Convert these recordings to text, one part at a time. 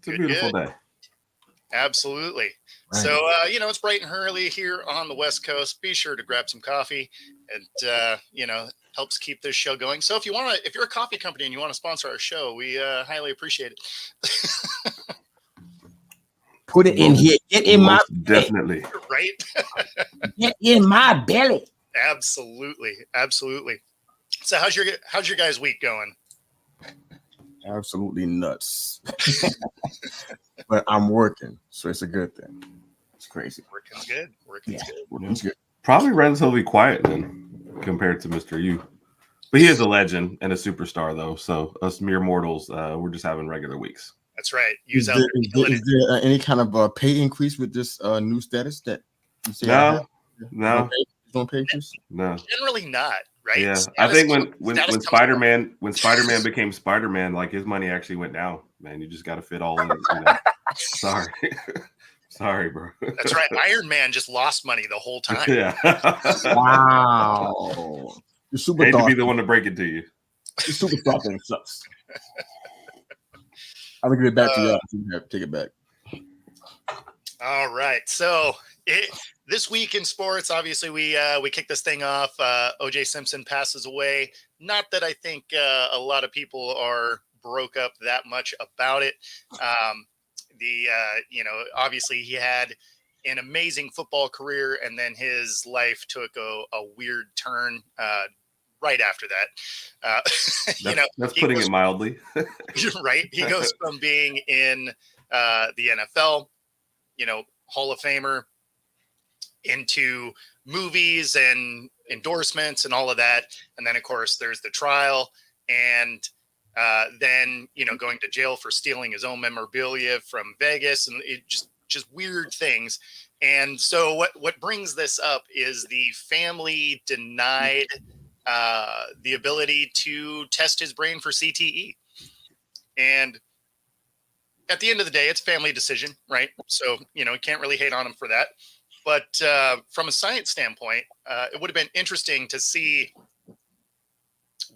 It's a beautiful day. Absolutely. Right. So, it's bright and early here on the West Coast. Be sure to grab some coffee. And, helps keep this show going. So if you're a coffee company and you want to sponsor our show, we highly appreciate it. Put it in here. Get in my belly. Definitely. Right? Get in my belly. Absolutely. So how's your guys' week going? Absolutely nuts. But I'm working, so it's a good thing. It's crazy. Working's good. Working's good. Probably relatively quiet then compared to Mr. U. But he is a legend and a superstar, though. So us mere mortals, we're just having regular weeks. That's right. Is there any kind of pay increase with this new status that you say? No. No pay increase? No. Generally not, right? Yeah. I think when Spider-Man became Spider-Man, like his money actually went down. Man, you just got to fit all in. Sorry, bro. That's right. Iron Man just lost money the whole time. Yeah. Wow. You're super hate to be the one to break it to you. You're super thought sucks. I'm gonna give it back to you. You have to take it back. All right. So this week in sports, obviously we kick this thing off. O.J. Simpson passes away. Not that I think a lot of people are broke up that much about it. Obviously he had an amazing football career, and then his life took a weird turn right after that. That's putting it mildly. Right. He goes from being in the NFL, Hall of Famer, into movies and endorsements and all of that. And then, of course, there's the trial, and then, going to jail for stealing his own memorabilia from Vegas, and it just weird things. And so what brings this up is the family denied the ability to test his brain for CTE. And at the end of the day, it's a family decision, right? So, you can't really hate on him for that. But from a science standpoint, it would have been interesting to see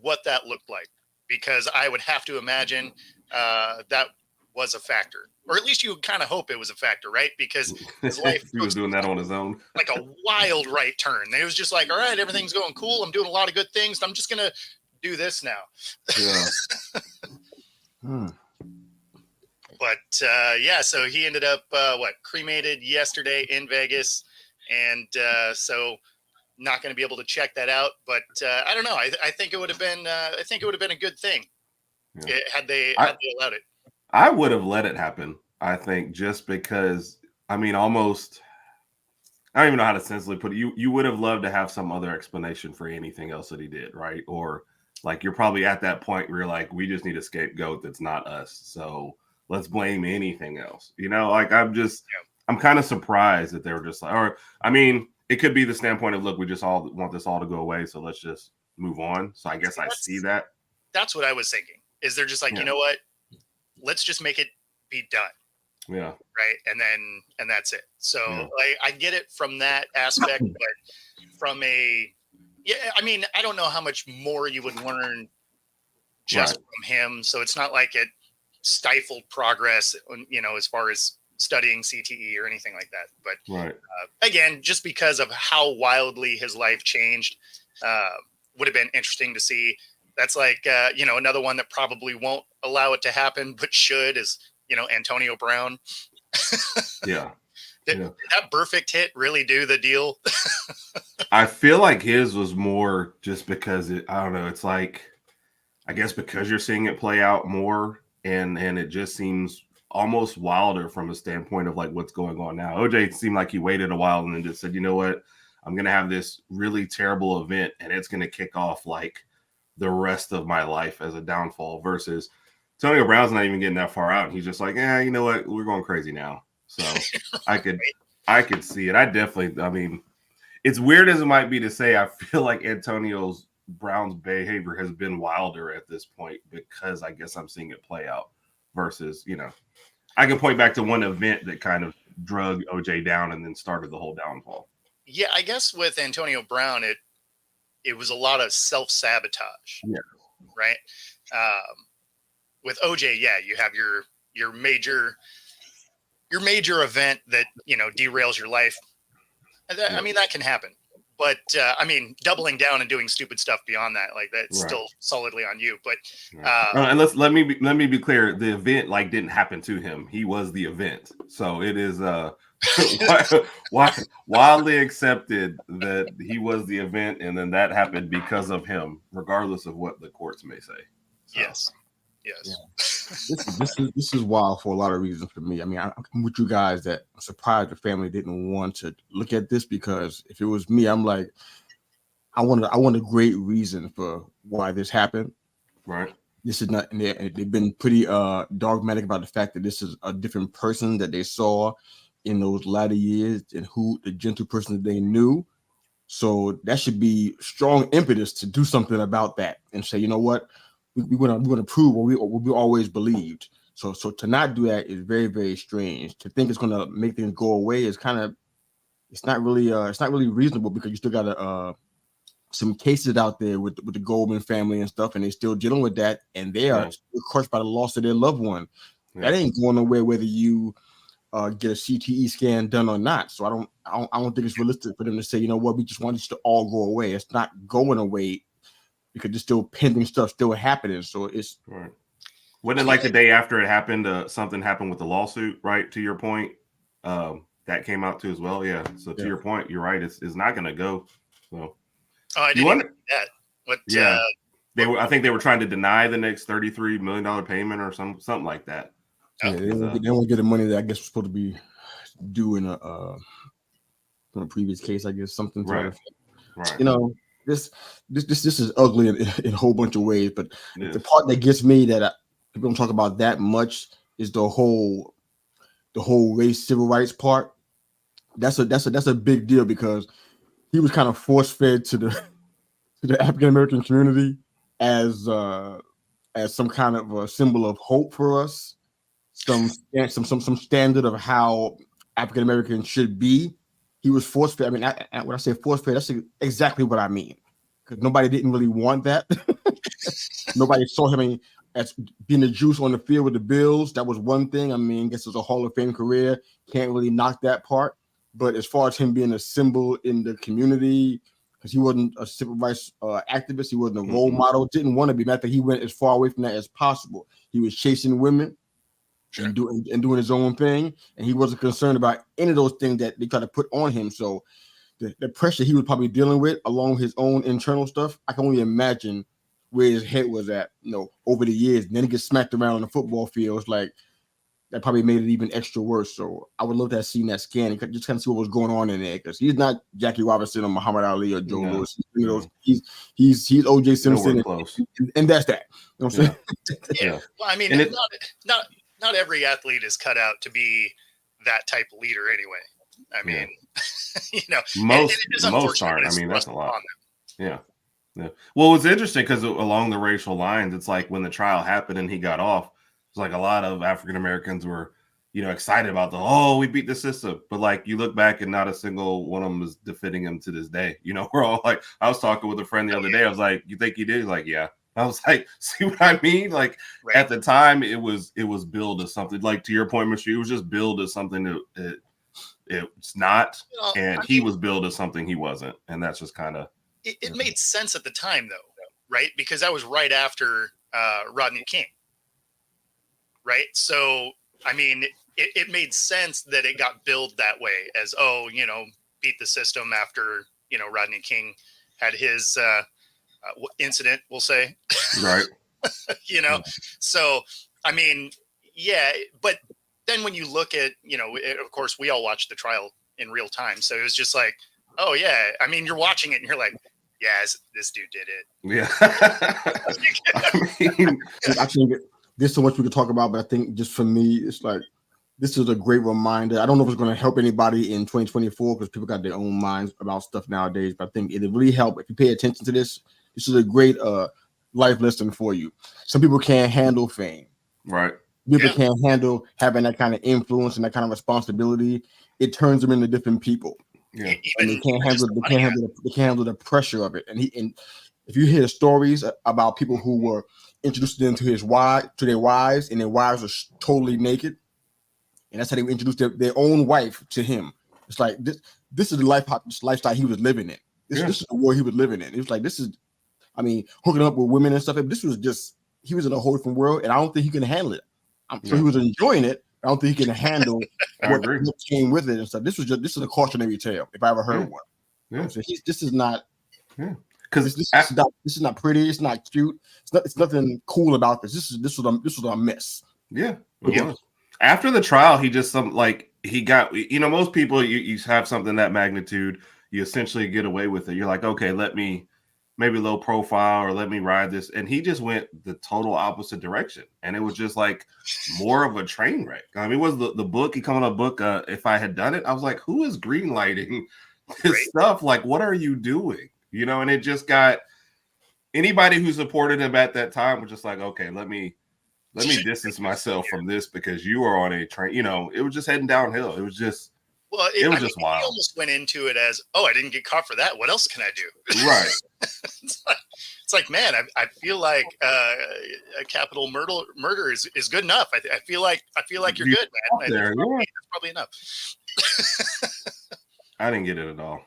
what that looked like, because I would have to imagine that was a factor, or at least you would kind of hope it was a factor, right? Because his life he was doing that on his own, like a wild right turn. And it was just like, all right, everything's going cool. I'm doing a lot of good things. I'm just gonna do this now. Yeah. But so he ended up cremated yesterday in Vegas, and so not going to be able to check that out. But I don't know. I think it would have been. I think it would have been a good thing had they allowed it. I would have let it happen. I think just because. I mean, almost. I don't even know how to sensibly put it. You would have loved to have some other explanation for anything else that he did, right? Or like you're probably at that point where you're like, we just need a scapegoat that's not us. So let's blame anything else. I'm kind of surprised that they were just like, it could be the standpoint of, look, we just all want this all to go away, so let's just move on. So I guess I see that. That's what I was thinking. Is they're just like, you know what? Let's just make it be done. Yeah. Right. And that's it. So I get it from that aspect, but from I don't know how much more you would learn just from him. So it's not like it stifled progress, as far as studying CTE or anything like that. But again, just because of how wildly his life changed, would have been interesting to see. That's like, another one that probably won't allow it to happen, but should is, Antonio Brown. Yeah. Did that perfect hit really do the deal? I feel like his was more just because I don't know. It's like, I guess because you're seeing it play out more, and it just seems almost wilder from a standpoint of like what's going on now. OJ seemed like he waited a while and then just said, you know what, I'm going to have this really terrible event and it's going to kick off like the rest of my life as a downfall, versus Antonio Brown's not even getting that far out. He's just like, you know what, we're going crazy now. So I could see it. It's weird as it might be to say, I feel like Antonio Brown's behavior has been wilder at this point because I guess I'm seeing it play out versus, I can point back to one event that kind of drug OJ down and then started the whole downfall. Yeah, I guess with Antonio Brown, it was a lot of self-sabotage. Yeah. Right. With OJ, you have your your major event that, you know, derails your life. I mean, that can happen. But I mean, doubling down and doing stupid stuff beyond that, like that's still solidly on you. But and let me be clear: the event like didn't happen to him; he was the event. So it is wildly accepted that he was the event, and then that happened because of him, regardless of what the courts may say. So. Yes. Yeah. This is wild for a lot of reasons for me. I mean, I'm with you guys that I'm surprised the family didn't want to look at this, because if it was me, I'm like, I want a great reason for why this happened. Right. This is not, and they've been pretty dogmatic about the fact that this is a different person that they saw in those latter years and who the gentle person that they knew. So that should be strong impetus to do something about that and say, you know what? We want to prove what we always believed. So to not do that is very, very strange. To think it's going to make things go away is kind of, it's not really reasonable, because you still got some cases out there with the Goldman family and stuff, and they're still dealing with that, and they are crushed by the loss of their loved one. That ain't going nowhere whether you get a CTE scan done or not. So I don't think it's realistic for them to say, you know what, we just want this to all go away. It's not going away, because there's still pending stuff still happening. So it's right. Wasn't it like the day after it happened, something happened with the lawsuit, right? To your point, that came out too as well. Yeah. So to your point, you're right. It's not going to go. So. Oh, I didn't know that. What? Yeah. I think they were trying to deny the next $33 million payment or something like that. Yeah, they won't get the money that I guess was supposed to be due in a previous case. I guess something. Right. You know. This is ugly in a whole bunch of ways, but the part that gets me that people don't talk about that much is the whole race civil rights part. That's a big deal, because he was kind of force fed to the African American community as some kind of a symbol of hope for us, some standard of how African Americans should be. He was force fed. I mean, when I say force fed, that's exactly what I mean. Because nobody didn't really want that. Nobody saw him as being a juice on the field with the Bills. That was one thing. I mean, I guess it's a Hall of Fame career. Can't really knock that part. But as far as him being a symbol in the community, because he wasn't a civil rights activist, he wasn't a role model. Didn't want to be. Matter of fact, he went as far away from that as possible. He was chasing women. And doing his own thing, and he wasn't concerned about any of those things that they try to put on him. So the pressure he was probably dealing with, along with his own internal stuff, I can only imagine where his head was at, you know, over the years. And then he gets smacked around on the football field. It's like that probably made it even extra worse. So I would love to have seen that scan and just kind of see what was going on in there, because he's not Jackie Robinson or Muhammad Ali or Joe Louis. You know, he's OJ Simpson, and that's that. You know what I'm saying? Yeah. Well, I mean, not every athlete is cut out to be that type of leader anyway. I mean, you know, most aren't. I mean, that's a lot. Yeah. Well, it's interesting because along the racial lines, it's like when the trial happened and he got off, it's like a lot of African Americans were, you know, excited about we beat the system. But like you look back and not a single one of them is defending him to this day. You know, we're all like, I was talking with a friend the other day. I was like, you think he did? He's like, yeah. I was like, see what I mean? Like at the time, it was billed as something. Like to your point, Mr. It was just billed as something that it's not, and he was billed as something he wasn't, and that's just kind of. It made sense at the time, though, right? Because that was right after Rodney King, right? So I mean, it made sense that it got billed that way, as beat the system after Rodney King had his. Incident, we'll say, right? So I mean, yeah, but then when you look at, of course, we all watched the trial in real time, so it was just like, oh yeah, I mean, you're watching it and you're like, yes, this dude did it. Yeah. I think there's so much we could talk about, but I think just for me, it's like this is a great reminder. I don't know if it's going to help anybody in 2024 because people got their own minds about stuff nowadays, but I think it'll really help if you pay attention to this. This is a great life lesson for you. Some people can't handle fame. Right. People can't handle having that kind of influence and that kind of responsibility. It turns them into different people. Yeah. And they can't handle the pressure of it. And if you hear stories about people who were introduced them to their wives, and their wives are totally naked, and that's how they introduced their own wife to him. It's like this is the lifestyle he was living in. This is the world he was living in. It was like hooking up with women and stuff. This was just he was in a whole different world, and I don't think he can handle it. So he was enjoying it. I don't think he can handle what came with it and stuff. This is a cautionary tale if I ever heard one. Yeah. So this is not. Yeah. Because this is not pretty. It's not cute. It's nothing cool about this. This was a mess. Yeah. After the trial, he just he got, most people you have something that magnitude, you essentially get away with it. You're like, okay, let me maybe low profile or let me ride this, and he just went the total opposite direction, and it was just like more of a train wreck. I mean, it was the book he coming up book. If I had done it, I was like, who is greenlighting this stuff? Like, what are you doing? And it just got anybody who supported him at that time was just like, okay, let me distance myself from this because you are on a train. It was just heading downhill. It was just it was just wild. He almost went into it as, oh, I didn't get caught for that. What else can I do? Right. It's like, man, I feel like a capital murder is good enough. I feel like you're good, man. That's probably enough. I didn't get it at all.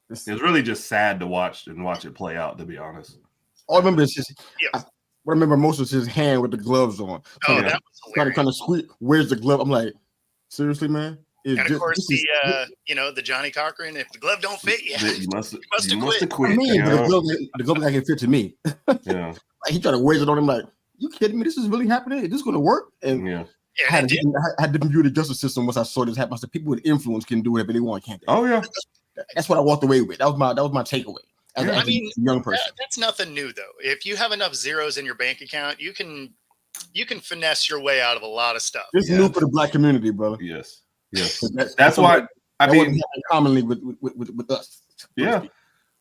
It was really just sad to watch it play out, to be honest. All I remember is I remember most of his hand with the gloves on. Oh, that was hilarious. Trying to squeeze. Where's the glove? I'm like, seriously, man? And of course, the Johnny Cochran, if the glove don't fit, you must have quit. I mean, the glove guy can fit to me. Yeah. He tried to waste it on him like, you kidding me? This is really happening? Is this going to work? And I had a different view of the justice system once I saw this happen. I said, people with influence can do whatever they want, can't they? Oh, yeah. That's what I walked away with. That was my takeaway. As a young person. That's nothing new, though. If you have enough zeros in your bank account, you can finesse your way out of a lot of stuff. It's new for the black community, brother. Yes. That's why I mean commonly with us. Yeah.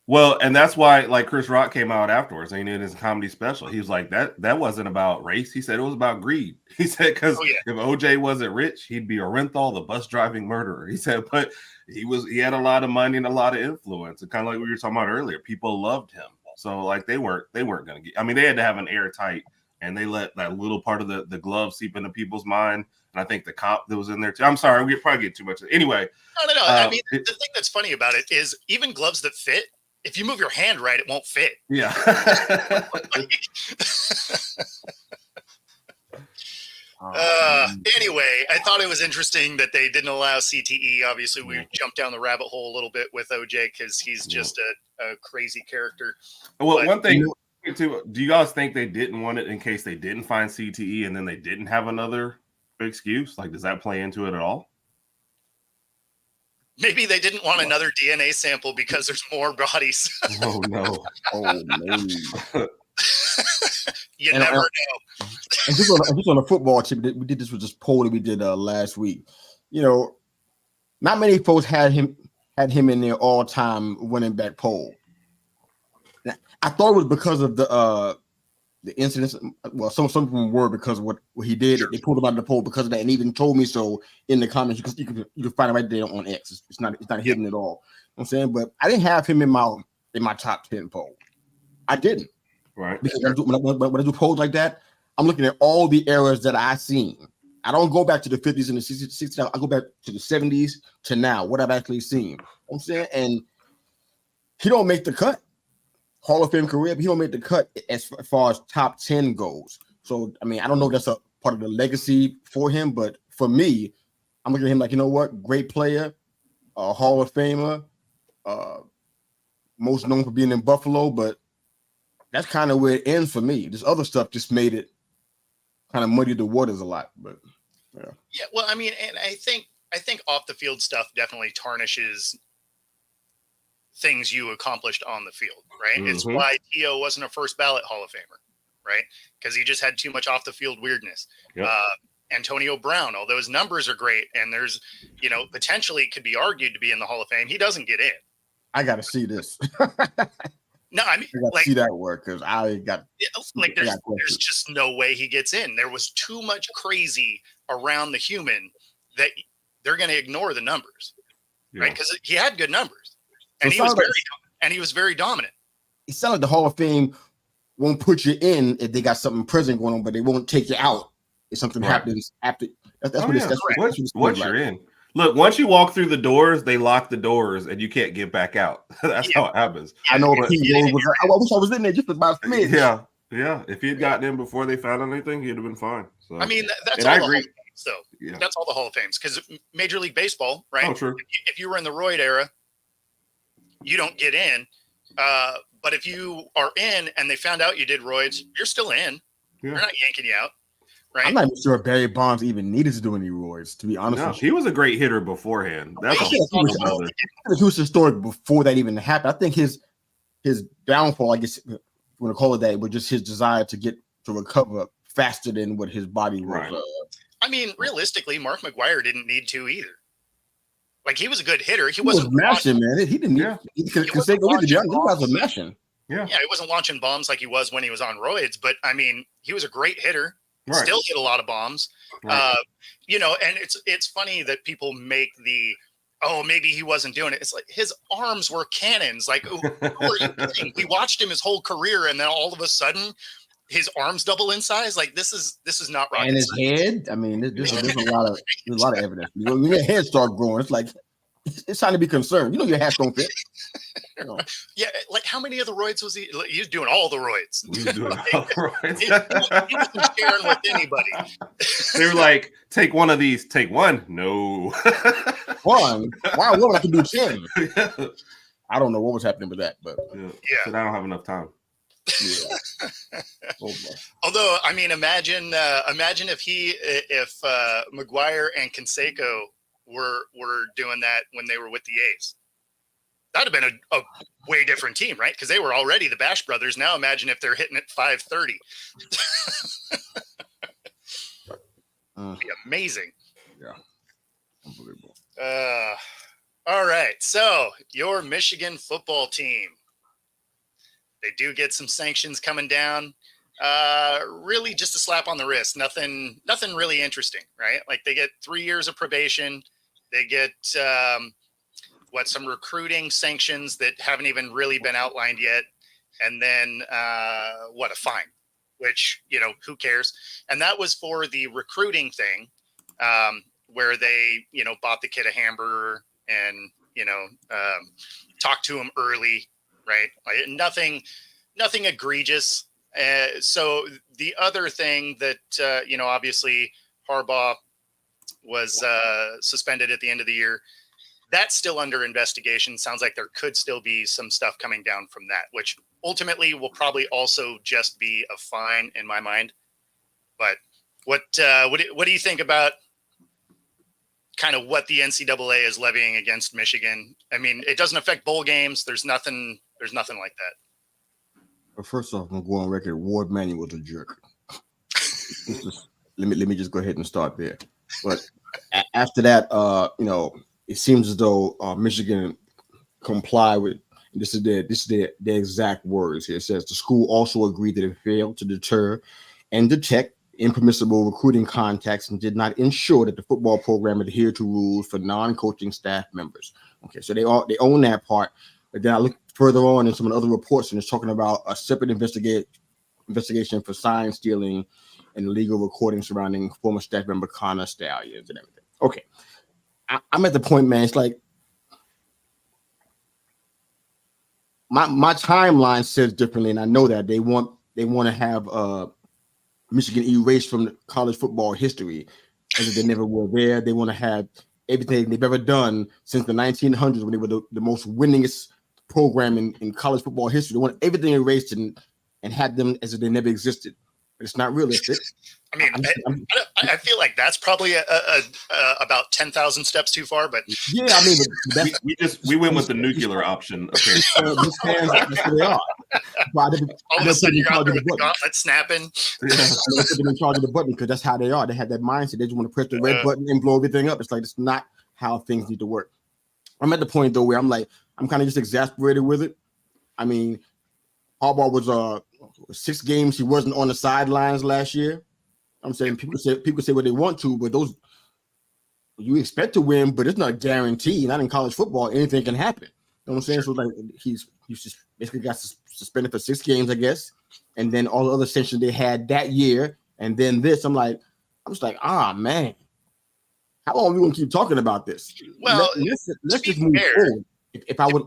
Well, and that's why like Chris Rock came out afterwards and in his comedy special, he was like that wasn't about race. He said it was about greed. He said because if OJ wasn't rich, he'd be a Renthal, the bus driving murderer. He said, but he had a lot of money and a lot of influence. And kind of like we were talking about earlier, people loved him. So like they weren't gonna get. I mean, they had to have an airtight, and they let that little part of the glove seep into people's mind. And I think the cop that was in there too. I'm sorry, we probably get too much. Anyway, no. I mean, the thing that's funny about it is even gloves that fit. If you move your hand right, it won't fit. Yeah. Anyway, I thought it was interesting that they didn't allow CTE. Obviously, we jumped down the rabbit hole a little bit with OJ because he's just a crazy character. Well, one thing too, do you guys think they didn't want it in case they didn't find CTE and then they didn't have another excuse? Like, does that play into it at all? Maybe they didn't want another DNA sample because there's more bodies. Oh, no. Oh, no. You never know. And just on the football tip, we did this with this poll that we did last week. Not many folks had him in their all-time running back poll. Now, I thought it was because of the incidents. Well, some of them were because of what he did. Sure. They pulled him out of the poll because of that, and even told me so in the comments. You can find it right there on X. It's not hidden at all. You know what I'm saying, but I didn't have him in my top 10 poll. I didn't. Right. Because when I do polls like that, I'm looking at all the errors that I've seen. I don't go back to the 50s and the 60s. I go back to the 70s to now, what I've actually seen. You know what I'm saying, and he don't make the cut. Hall of Fame career, but he don't make the cut as far as top 10 goes. So, I mean, I don't know if that's a part of the legacy for him, but for me, I'm looking at him like, you know what? Great player, Hall of Famer, most known for being in Buffalo, but that's kind of where it ends for me. This other stuff just made it kind of muddy the waters a lot, but yeah. Well, I mean, and I think off the field stuff definitely tarnishes things you accomplished on the field, right? Mm-hmm. It's why T.O. wasn't a first ballot Hall of Famer, right? Because he just had too much off the field weirdness. Yep. Antonio Brown, although his numbers are great and there's, potentially could be argued to be in the Hall of Fame, he doesn't get in. I got to see this. No, I mean, I got to see that work because I got there's just no way he gets in. There was too much crazy around the human that they're going to ignore the numbers, right? Because he had good numbers. And he was very dominant. It sounded like the Hall of Fame won't put you in if they got something present going on, but they won't take you out if something happens after. That's what it's. Once you're in, look. Once you walk through the doors, they lock the doors, and you can't get back out. That's how it happens. I know. But I wish I was in there just about a minute. Yeah. If he had gotten in before they found anything, he'd have been fine. So I mean, that's all. I agree. So that's all the Hall of Fames, because Major League Baseball, right? Oh, true. If you were in the roid era, you don't get in. But if you are in and they found out you did roids, you're still in. They're not yanking you out, right? I'm not even sure Barry Bonds even needed to do any roids, to be honest. No, he was a great hitter beforehand. He was historic before that even happened. I think his downfall, I guess you want to call it that, was just his desire to recover faster than what his body was. Right. I mean, realistically, Mark McGwire didn't need to either. Like, he was a good hitter. He wasn't mashing, man. He didn't. He wasn't mashing. Yeah, he wasn't launching bombs like he was when he was on roids. But I mean, he was a great hitter. Right. Still hit a lot of bombs. Right. And it's funny that people make maybe he wasn't doing it. It's like his arms were cannons. Like, who are you kidding? We watched him his whole career, and then all of a sudden, his arms double in size. Like, this is not rocket and his science. Head. I mean, there's a lot of evidence. When your head starts growing, it's like it's time to be concerned. You know your hats don't fit. Yeah, like how many of the roids was he? He was doing all the roids. He was doing all the roids. He wasn't sharing with anybody. They were like, take one of these. Take one. No. One. Why a woman I can do 10? I don't know what was happening with that, but So I don't have enough time. Yeah. Although, I mean, imagine if McGwire and Canseco were doing that when they were with the A's. That'd have been a way different team, right? Because they were already the Bash Brothers. Now imagine if they're hitting at 530. Be amazing. Yeah. Unbelievable. All right. So your Michigan football team. They do get some sanctions coming down. Really just a slap on the wrist. Nothing really interesting, right? Like, they get 3 years of probation. They get some recruiting sanctions that haven't even really been outlined yet. And then a fine, which, who cares? And that was for the recruiting thing, where they, bought the kid a hamburger and, talked to him early, right? Like, nothing egregious. So the other thing that, obviously Harbaugh was suspended at the end of the year. That's still under investigation. Sounds like there could still be some stuff coming down from that, which ultimately will probably also just be a fine in my mind. But what do you think about kind of what the NCAA is levying against Michigan? I mean, it doesn't affect bowl games. There's nothing like that. But first off, I'm going to go on record. Ward Manning was a jerk. Let me just go ahead and start there. But after that, it seems as though Michigan comply with this is their exact words here. It says the school also agreed that it failed to deter and detect impermissible recruiting contacts and did not ensure that the football program adhered to rules for non-coaching staff members. Okay, so they own that part. But then I look further on in some of the other reports, and it's talking about a separate investigation for sign stealing and illegal recording surrounding former staff member Connor Stallions and everything. Okay. I'm at the point, man. It's like my timeline says differently, and I know that they want to have Michigan erased from college football history, as if they never were there. They want to have everything they've ever done since the 1900s, when they were the most winningest program in college football history. They want everything erased and have them as if they never existed. But it's not realistic. I mean, I feel like that's probably about 10,000 steps too far. But yeah, I mean, we went with the nuclear option. Apparently, that's where they are. All of a sudden, you're out there with the gauntlet snapping. They're in charge of the button because that's how they are. They have that mindset. They just want to press the red button and blow everything up. It's like it's not how things need to work. I'm at the point though where I'm kind of just exasperated with it. I mean, Harbaugh was 6 games he wasn't on the sidelines last year. I'm saying people say what they want to, but those you expect to win, but it's not a guarantee. Not in college football, anything can happen. You know what I'm saying? So he's just basically got suspended for 6 games, I guess. and then all the other sanctions they had that year, and then this. I'm just like, man, how long are we gonna keep talking about this? Well, let's just move forward. If I would,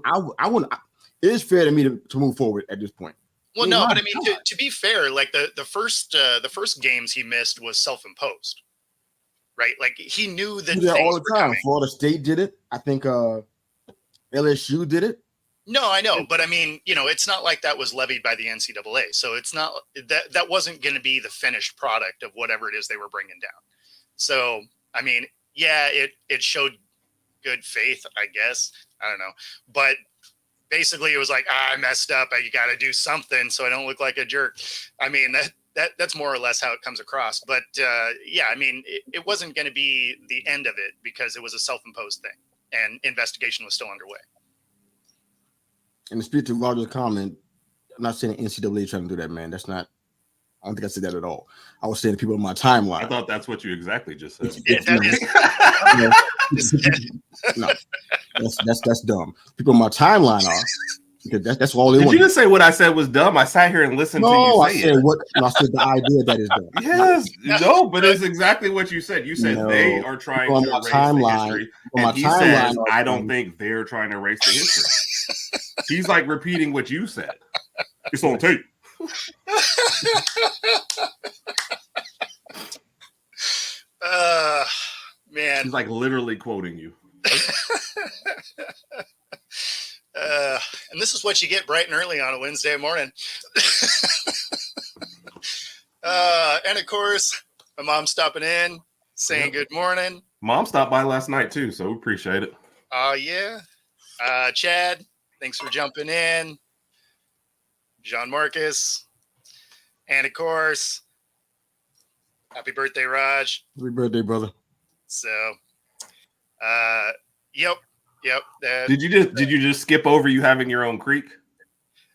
it is fair to me to move forward at this point. Well, no, but I mean, to be fair, like the first games he missed was self-imposed, right? Like he knew that all the time. Florida State did it. I think LSU did it. No, I know, but I mean, it's not like that was levied by the NCAA, so it's not that wasn't going to be the finished product of whatever it is they were bringing down. So, I mean, yeah, it showed good faith, I guess. I don't know, but basically, it was like, I messed up. You got to do something so I don't look like a jerk. I mean, that's more or less how it comes across. But yeah, I mean, it wasn't going to be the end of it because it was a self-imposed thing and investigation was still underway. And to speak to Roger's comment, I'm not saying NCAA trying to do that, man. That's not. I don't think I said that at all. I was saying to people on my timeline. I thought that's what you exactly just said. No, that's dumb. People on my timeline are because that's all they want. Did you just say what I said was dumb? I sat here and listened to you say it. I said the idea that is dumb. Yes, no, but it's exactly what you said. You said they are trying to erase the history, and he says, I don't think they're trying to erase the history. He's like repeating what you said. It's on tape. Man, he's like literally quoting you. And this is what you get bright and early on a Wednesday morning. And of course, my mom's stopping in, saying good morning. Mom stopped by last night too, so we appreciate it. Oh yeah. Chad, thanks for jumping in. John Marcus. And of course, happy birthday, Raj. Happy birthday, brother. So, yep. Did you just skip over you having your own creek?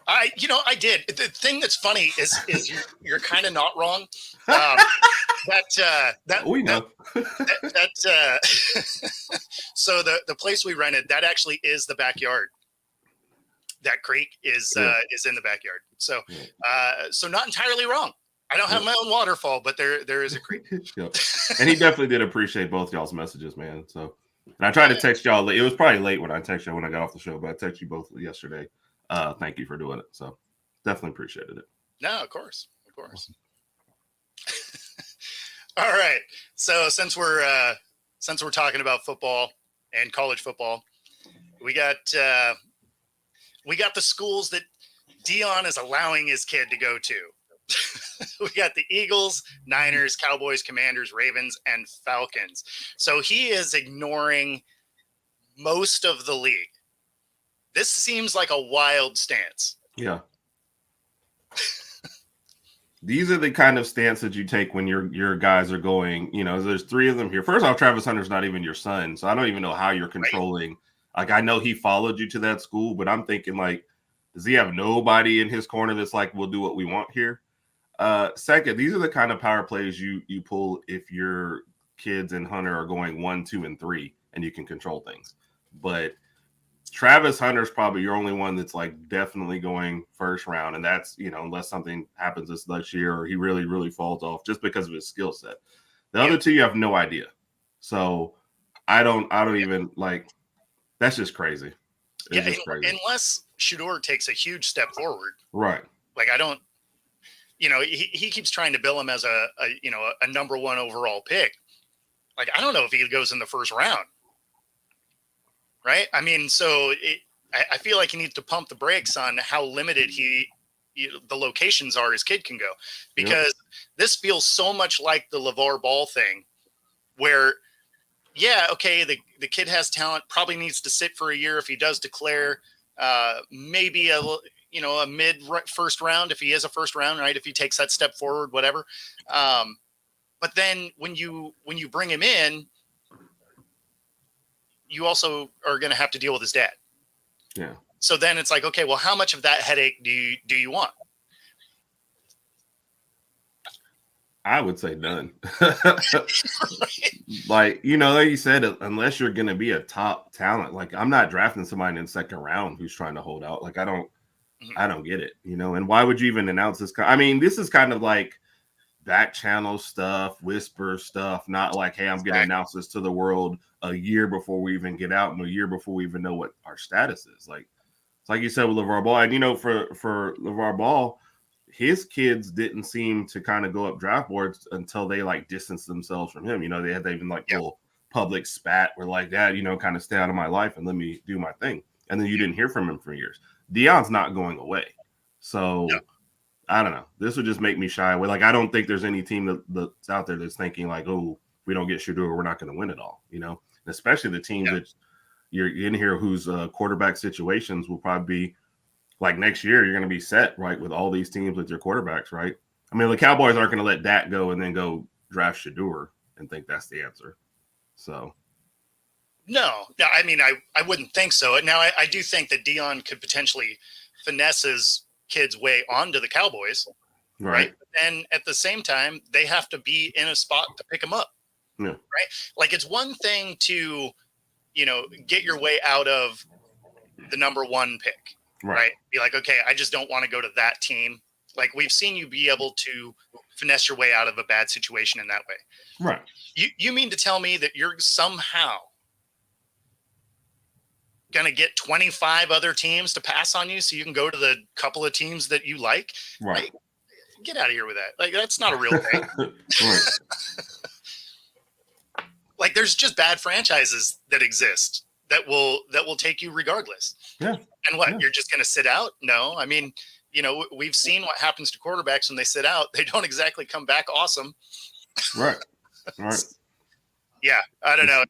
I did. The thing that's funny is you're kind of not wrong. That we know. So the place we rented, that actually is the backyard. That creek is in the backyard. So so not entirely wrong. I don't have my own waterfall, but there is a creek. Yep. And he definitely did appreciate both y'all's messages, man. So, and I tried to text y'all. It was probably late when I texted you when I got off the show, but I texted you both yesterday. Thank you for doing it. So, definitely appreciated it. No, of course. All right. So since we're talking about football and college football, we got the schools that Dion is allowing his kid to go to. We got the Eagles, Niners, Cowboys, Commanders, Ravens, and Falcons. So he is ignoring most of the league. This seems like a wild stance. Yeah. These are the kind of stance that you take when your guys are going, there's three of them here. First off, Travis Hunter's not even your son, so I don't even know how you're controlling. Right. Like, I know he followed you to that school, but I'm thinking, like, does he have nobody in his corner that's like, we'll do what we want here? Second, these are the kind of power plays you pull if your kids and Hunter are going 1, 2, and 3, and you can control things. But Travis Hunter's probably your only one that's like definitely going first round, and that's unless something happens this next year or he really, really falls off just because of his skill set. The other two, you have no idea. So I don't even like. That's just crazy. It's just crazy. Unless Shedeur takes a huge step forward, right? Like I don't. He keeps trying to bill him as a number one overall pick. Like, I don't know if he goes in the first round. Right. I mean, so I feel like he needs to pump the brakes on how limited the locations are his kid can go, because this feels so much like the LeVar Ball thing where, the kid has talent, probably needs to sit for a year. If he does declare, maybe a mid first round, if he is a first round, right? If he takes that step forward, whatever. But then when you bring him in, you also are going to have to deal with his dad. Yeah. So then it's like, okay, well, how much of that headache do you want? I would say none. Like you said, unless you're going to be a top talent, like I'm not drafting somebody in the second round who's trying to hold out. Like I don't I don't get it, and why would you even announce this? I mean, this is kind of like back channel stuff, whisper stuff, not like, hey, I'm going to announce this to the world a year before we even get out and a year before we even know what our status is. Like, it's like you said with LeVar Ball. And, for LeVar Ball, his kids didn't seem to kind of go up draft boards until they like distanced themselves from him. They had even like little public spat where like, Dad, kind of stay out of my life and let me do my thing. And then you didn't hear from him for years. Deion's not going away. So I don't know. This would just make me shy away. Like, I don't think there's any team that's out there that's thinking like, oh, if we don't get Shedeur, we're not going to win it all, And especially the teams that you're in here whose quarterback situations will probably be like next year, you're going to be set, right, with all these teams with your quarterbacks, right? I mean, the Cowboys aren't going to let Dak go and then go draft Shedeur and think that's the answer. So. No, I mean, I wouldn't think so. Now, I do think that Deion could potentially finesse his kid's way onto the Cowboys, right? And at the same time, they have to be in a spot to pick him up, right? Like, it's one thing to, get your way out of the number one pick, right? Be like, okay, I just don't want to go to that team. Like, we've seen you be able to finesse your way out of a bad situation in that way. Right. You mean to tell me that you're somehow going to get 25 other teams to pass on you so you can go to the couple of teams that you like? Right. Like, get out of here with that. Like, that's not a real thing. Like, there's just bad franchises that exist that will take you regardless. Yeah. And what, you're just going to sit out? No. I mean, we've seen what happens to quarterbacks when they sit out. They don't exactly come back awesome. Right. Yeah, I don't know.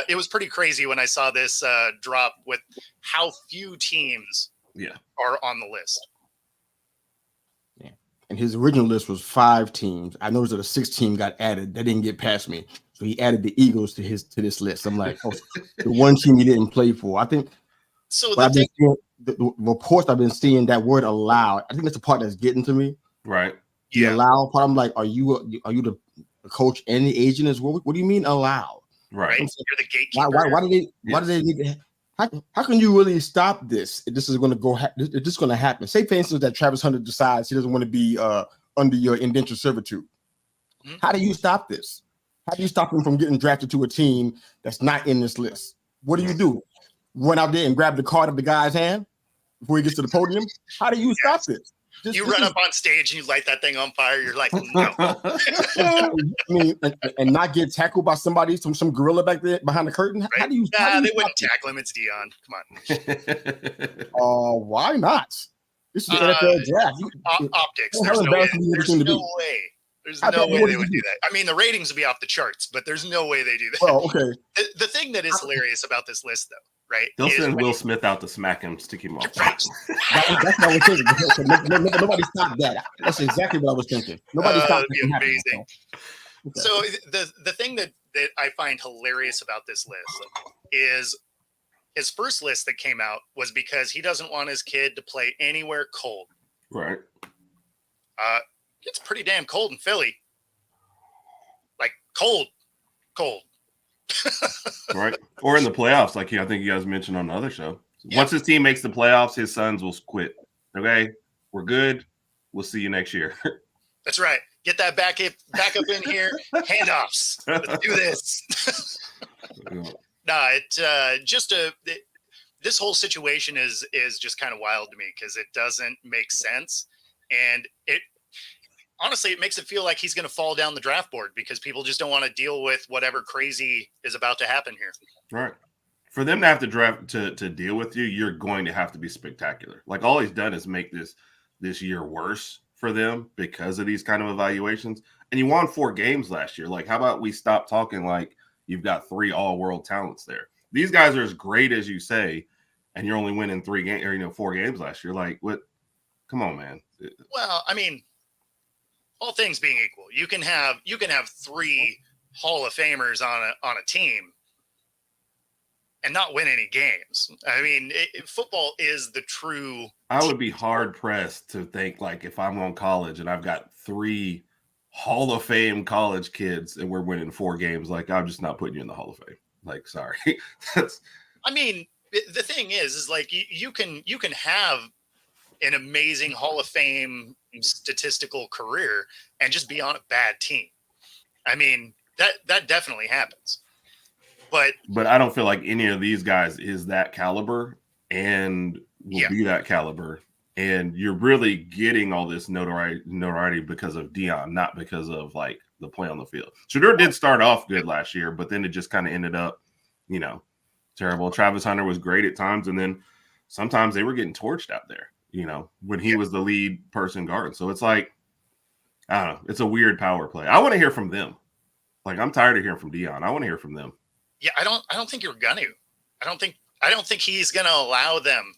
It was pretty crazy when I saw this drop with how few teams are on the list. Yeah, and his original list was 5 teams. I noticed that a 6th team got added. That didn't get past me, so he added the Eagles to this list. I'm like, oh, the one team he didn't play for. I think. So the reports I've been seeing, that word "allowed," I think that's the part that's getting to me. Right. The allow part. I'm like, are you the coach and the agent as well? What do you mean allowed? Right. You're the gatekeeper. Why do they need to? How can you really stop this? If this is going to go, if this is going to happen. Say, for instance, that Travis Hunter decides he doesn't want to be under your indentured servitude. Mm-hmm. How do you stop this? How do you stop him from getting drafted to a team that's not in this list? What do you do? Run out there and grab the card of the guy's hand before he gets to the podium? How do you stop this? You run up on stage and you light that thing on fire. You're like, no. I mean, and not get tackled by somebody, some gorilla back there behind the curtain. Right. How do you? They wouldn't tackle him. It's Deion. Come on. Why not? This is the NFL draft. Optics. There's no way. There's no way they would do that. I mean, the ratings would be off the charts, but there's no way they do that. Well, okay. The thing that is hilarious about this list, though, right? They'll send Will Smith out to smack him, stick him off. That's what I was thinking. Nobody stopped that. That's exactly what I was thinking. Nobody stopped that. Amazing. Okay. So the thing that I find hilarious about this list is his first list that came out was because he doesn't want his kid to play anywhere cold. Right. It's pretty damn cold in Philly. Like cold. Right. Or in the playoffs, like I think you guys mentioned on the other show. Once his team makes the playoffs, his sons will quit. Okay, we're good. We'll see you next year. That's right. Get that back up in here. Handoffs. Let's do this. This whole situation is just kind of wild to me because it doesn't make sense, and honestly, it makes it feel like he's going to fall down the draft board because people just don't want to deal with whatever crazy is about to happen here. Right. For them to have to draft to deal with you, you're going to have to be spectacular. Like all he's done is make this year worse for them because of these kind of evaluations. And you won 4 games last year. Like, how about we stop talking like you've got 3 all-world talents there? These guys are as great as you say, and you're only winning 3 games or 4 games last year. Like, what? Come on, man. Well, I mean, all things being equal, you can have 3 Hall of Famers on a team and not win any games. I mean, football is the true. I would be hard pressed to think like if I'm on college and I've got 3 Hall of Fame college kids and we're winning 4 games, like I'm just not putting you in the Hall of Fame. Like, sorry. I mean, the thing is like you can have an amazing Hall of Fame statistical career and just be on a bad team. I mean, that definitely happens. But I don't feel like any of these guys is that caliber and will be that caliber. And you're really getting all this notoriety because of Dion, not because of like the play on the field. Shedeur did start off good last year, but then it just kind of ended up, terrible. Travis Hunter was great at times, and then sometimes they were getting torched out there, when he was the lead person guard. So it's like, I don't know, it's a weird power play. I want to hear from them. Like, I'm tired of hearing from Dion. I want to hear from them. Yeah, I don't think you're gonna. I don't think he's gonna allow them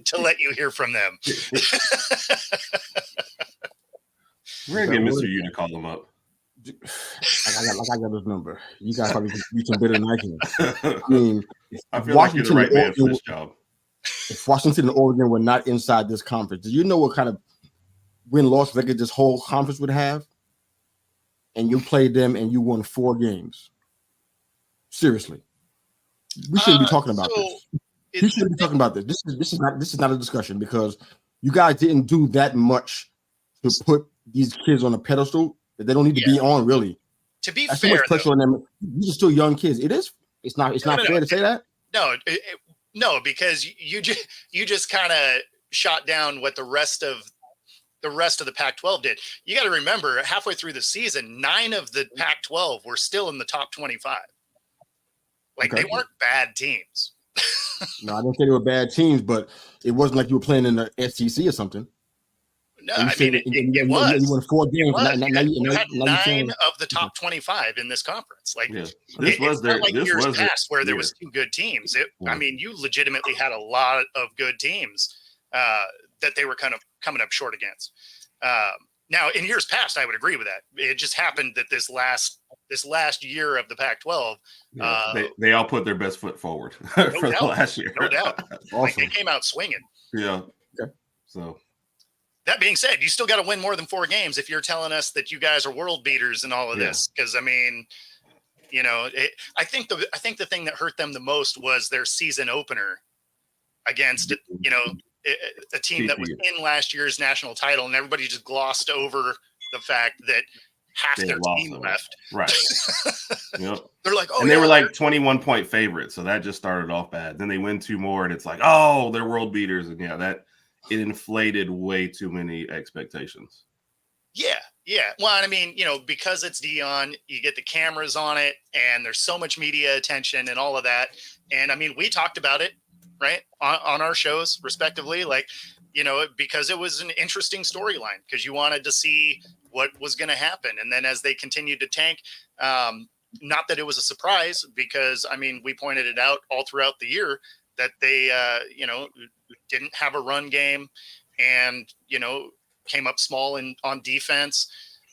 to let you hear from them. We're gonna get Mr. U to call them up. I got his number. You guys probably reach him better than I can. I mean, I feel like you're the right man for this job. If Washington and Oregon were not inside this conference, do you know what kind of win-loss record this whole conference would have? And you played them and you won 4 games. Seriously, we shouldn't be talking about this. We shouldn't be talking about this. This is not a discussion because you guys didn't do that much to put these kids on a pedestal that they don't need to be on. Really, to be that's fair, too much pressure on them. These are still young kids. It's not fair to say that. No, because you just kind of shot down what the rest of the Pac-12 did. You got to remember, halfway through the season, 9 of the Pac-12 were still in the top 25. They weren't bad teams. No, I didn't say they were bad teams, but it wasn't like you were playing in the SEC or something. No, I mean, it was. You won 4 games. You had 9 of the top 25 in this conference. This was years past where there was 2 good teams. I mean, you legitimately had a lot of good teams that they were kind of coming up short against. Now, in years past, I would agree with that. It just happened that this last year of the Pac-12, they all put their best foot forward for the last year. No doubt. Awesome. They came out swinging. Yeah. Okay. So that being said, you still got to win more than 4 games if you're telling us that you guys are world beaters and all of this. Because I mean, I think the thing that hurt them the most was their season opener against a team that was in last year's national title, and everybody just glossed over the fact that half their team left. Right. Yep. They're like, and they were like 21-point favorites, so that just started off bad. Then they win 2 more, and it's like, oh, they're world beaters, and it inflated way too many expectations. Yeah. Well, I mean, because it's Dion, you get the cameras on it, and there's so much media attention and all of that. And I mean, we talked about it, right, on our shows, respectively, because it was an interesting storyline because you wanted to see what was going to happen. And then as they continued to tank, not that it was a surprise because, I mean, we pointed it out all throughout the year that they, didn't have a run game and, came up small on defense.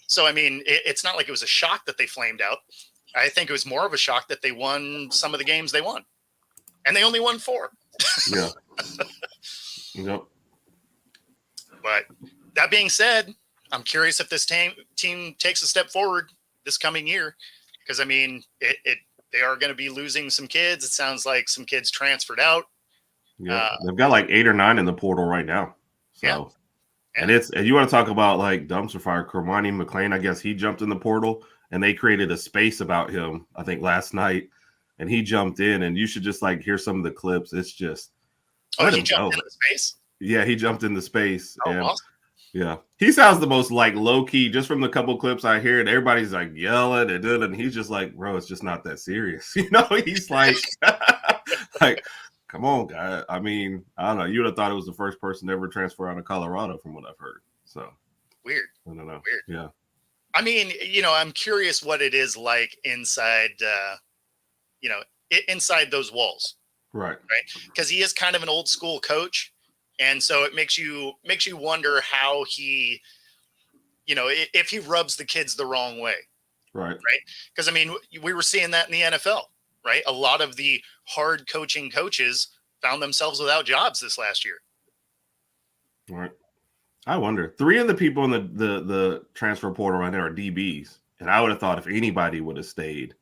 So, I mean, it's not like it was a shock that they flamed out. I think it was more of a shock that they won some of the games they won. And they only won 4. Yeah. Yep. But that being said, I'm curious if this team takes a step forward this coming year, because I mean, they are going to be losing some kids. It sounds like some kids transferred out. Yeah, they've got like 8 or 9 in the portal right now. So, and you want to talk about like dumpster fire. Kermani McLean, I guess he jumped in the portal, and they created a space about him, I think last night, and he jumped in, and you should just like hear some of the clips. It's just he jumped in the space. Yeah, he jumped in the space. Oh, and awesome. Yeah, he sounds the most like low key. Just from the couple clips I hear, and everybody's like yelling and he's just like, bro, it's just not that serious. He's like, like, come on, guy. I mean, I don't know. You would have thought it was the first person to ever transfer out of Colorado, from what I've heard. So weird. I don't know. Weird. Yeah. I mean, I'm curious what it is like inside, inside those walls. Right. Because he is kind of an old school coach. And so it makes you wonder how he, if he rubs the kids the wrong way. Right. Right. Because, I mean, we were seeing that in the NFL, right? A lot of the hard coaching coaches found themselves without jobs this last year. Right. I wonder. 3 of the people in the transfer portal right now are DBs. And I would have thought if anybody would have stayed,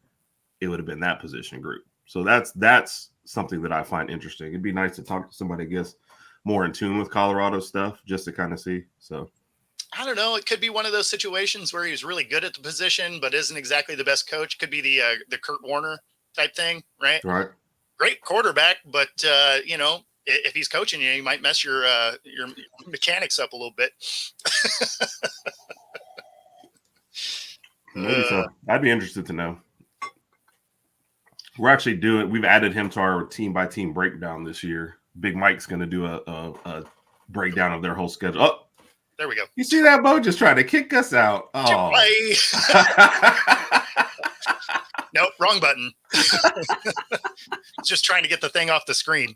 it would have been that position group. So that's something that I find interesting. It'd be nice to talk to somebody, I guess, more in tune with Colorado stuff, just to kind of see. So I don't know. It could be one of those situations where he's really good at the position, but isn't exactly the best coach. Could be the Kurt Warner type thing, right? Right. Great quarterback, but if he's coaching you, he might mess your mechanics up a little bit. Maybe so. I'd be interested to know. We're actually we've added him to our team by team breakdown this year. Big Mike's going to do a breakdown of their whole schedule. Oh, there we go. You see that, Bo? Just trying to kick us out. Oh. Nope, wrong button. Just trying to get the thing off the screen.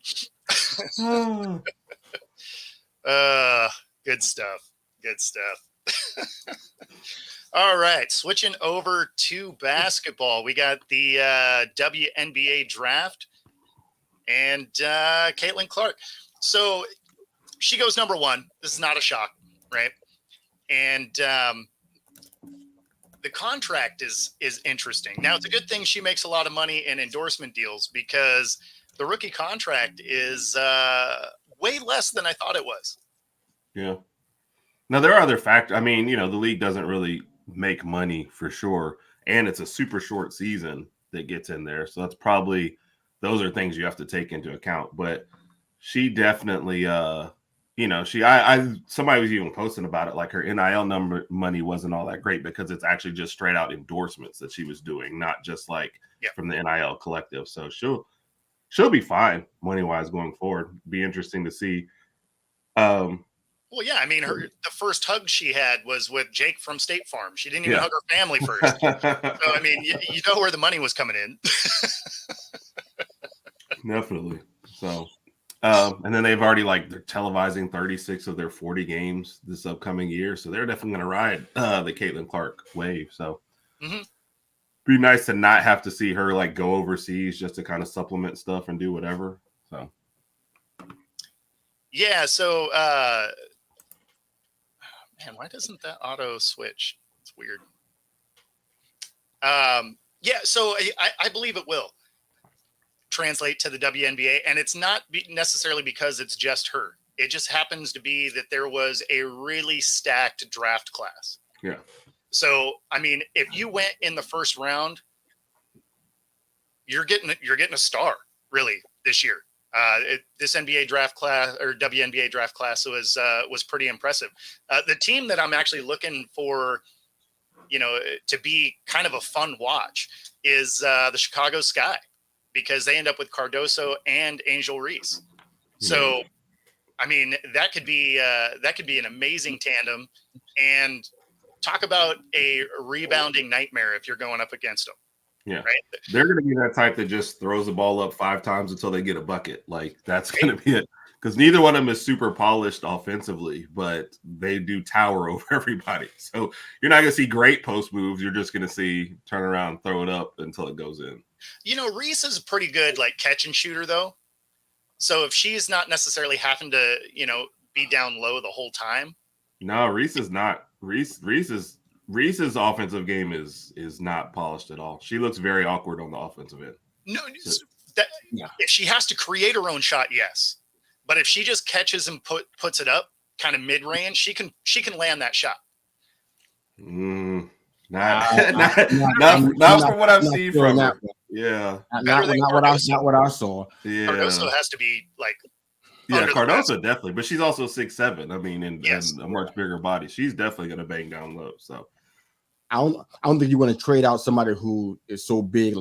Good stuff. Good stuff. All right, switching over to basketball. We got the WNBA draft and Caitlin Clark. So she goes number 1. This is not a shock, right? And the contract is interesting. Now, it's a good thing she makes a lot of money in endorsement deals because the rookie contract is way less than I thought it was. Yeah. Now, there are other factors. I mean, the league doesn't really make money for sure. And it's a super short season that gets in there. So those are things you have to take into account. But she definitely, somebody was even posting about it, like her NIL money wasn't all that great because it's actually just straight out endorsements that she was doing, not just from the NIL collective. So she'll be fine money wise going forward. Be interesting to see. Well, yeah, I mean, the first hug she had was with Jake from State Farm. She didn't even hug her family first. So, I mean, you know where the money was coming in. Definitely. So, and then they've already they're televising 36 of their 40 games this upcoming year. So they're definitely going to ride the Caitlin Clark wave. So be nice to not have to see her go overseas just to kind of supplement stuff and do whatever. So. Yeah. So, man, why doesn't that auto switch? It's weird. Yeah, so I believe it will translate to the WNBA, and it's not necessarily because it's just her. It just happens to be that there was a really stacked draft class. Yeah. So, I mean, if you went in the first round, you're getting a star really this year. This NBA draft class or WNBA draft class was pretty impressive. The team that I'm actually looking for, to be kind of a fun watch is the Chicago Sky, because they end up with Cardoso and Angel Reese. So, I mean, that could be an amazing tandem, and talk about a rebounding nightmare if you're going up against them. Yeah, right. They're going to be that type that just throws the ball up 5 times until they get a bucket. That's going to be it, because neither one of them is super polished offensively, but they do tower over everybody. So you're not going to see great post moves. You're just going to see turn around, throw it up until it goes in. Reese is a pretty good catch and shooter though. So if she's not necessarily having to, be down low the whole time. No, Reese is not. Reese's offensive game is not polished at all. She looks very awkward on the offensive end. No, if she has to create her own shot, yes. But if she just catches and puts it up kind of mid range, she can land that shot. Not from what I've seen from her. Yeah, not what I saw. Yeah, Cardoso has to be Yeah, Cardoso definitely, but she's also 6'7". I mean, and a much bigger body. She's definitely going to bang down low. So I don't think you want to trade out somebody who is so big,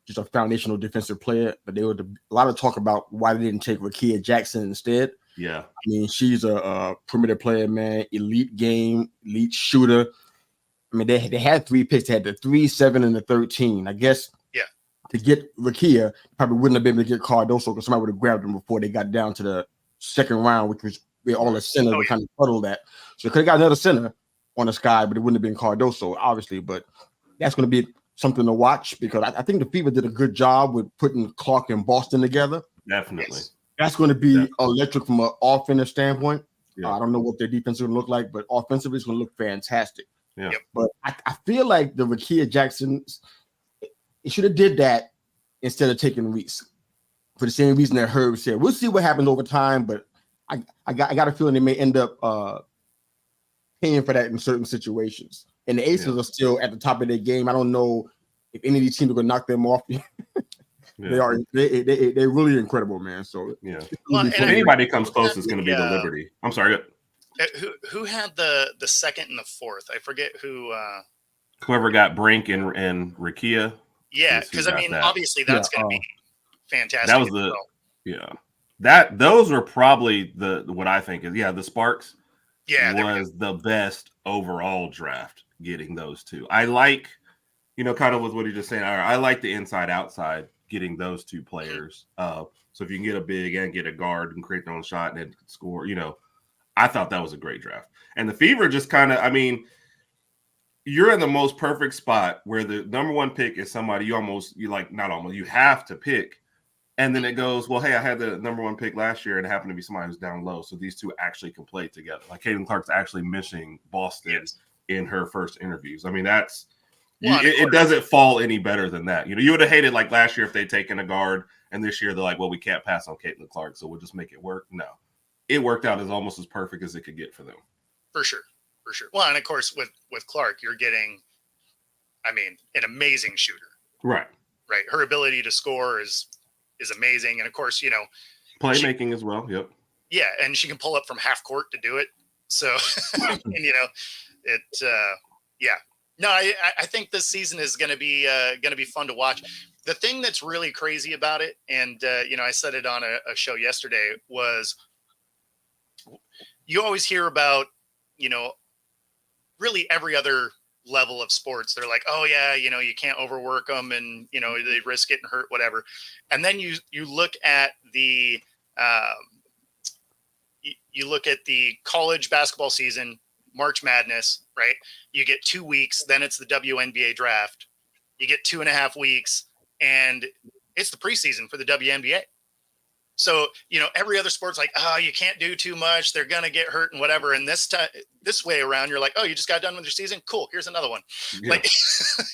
just a foundational defensive player. But there was a lot of talk about why they didn't take Rakia Jackson instead. Yeah, I mean, she's a perimeter player, man, elite game, elite shooter. I mean, they had 3 picks. They had the 3, 7, and the 13. I guess. To get Rakia, probably wouldn't have been able to get Cardoso because somebody would have grabbed him before they got down to the second round, which was where all the centers were kind of puddled at. So they could have got another center on the Sky, but it wouldn't have been Cardoso, obviously. But that's going to be something to watch, because I think the Fever did a good job with putting Clark and Boston together. Definitely. That's going to be electric from an offensive standpoint. Yeah. I don't know what their defense is going to look like, but offensively it's going to look fantastic. Yeah. But I feel like the Rakia Jacksons, it should have did that instead of taking Reese, for the same reason that Herb said. We'll see what happens over time, but I got a feeling they may end up paying for that in certain situations. And the Aces are still at the top of their game. I don't know if any of these teams are going to knock them off. They're really incredible, man. So if anybody comes close, it's going to be the Liberty. I'm sorry. Who had the second and the fourth? I forget who. Whoever got Brink and Rakia. Yeah, because I mean, obviously that's going to be fantastic. That was those were probably what I think is the Sparks. Was the best overall draft. Getting those two, I like, kind of with what you're just saying. I like the inside outside getting those two players. So if you can get a big and get a guard and create their own shot and then score, I thought that was a great draft. And the Fever just kind of, I mean, you're in the most perfect spot where the number one pick is somebody you have to pick. And then it goes, well, hey, I had the number one pick last year and it happened to be somebody who's down low. So these two actually can play together. Like Caitlin Clark's actually missing Boston in her first interviews. I mean, it doesn't fall any better than that. You would have hated like last year if they'd taken a guard and this year they're like, well, we can't pass on Caitlin Clark, so we'll just make it work. No, it worked out as almost as perfect as it could get for them. For sure. Well, and of course with Clark, you're getting, I mean, an amazing shooter. Right. Her ability to score is amazing. And of course, playmaking as well. Yep. Yeah. And she can pull up from half court to do it. So, and, no, I think this season is going to be fun to watch. The thing that's really crazy about it, and, I said it on a show yesterday, was you always hear about, really every other level of sports. They're like, oh yeah, you can't overwork them and, they risk getting hurt, whatever. And then you look at the, college basketball season, March Madness, right? You get 2 weeks, then it's the WNBA draft. You get 2.5 weeks and it's the preseason for the WNBA. So, every other sport's like, oh, you can't do too much. They're going to get hurt and whatever. And this way around, you're like, oh, you just got done with your season. Cool. Here's another one. Yeah. Like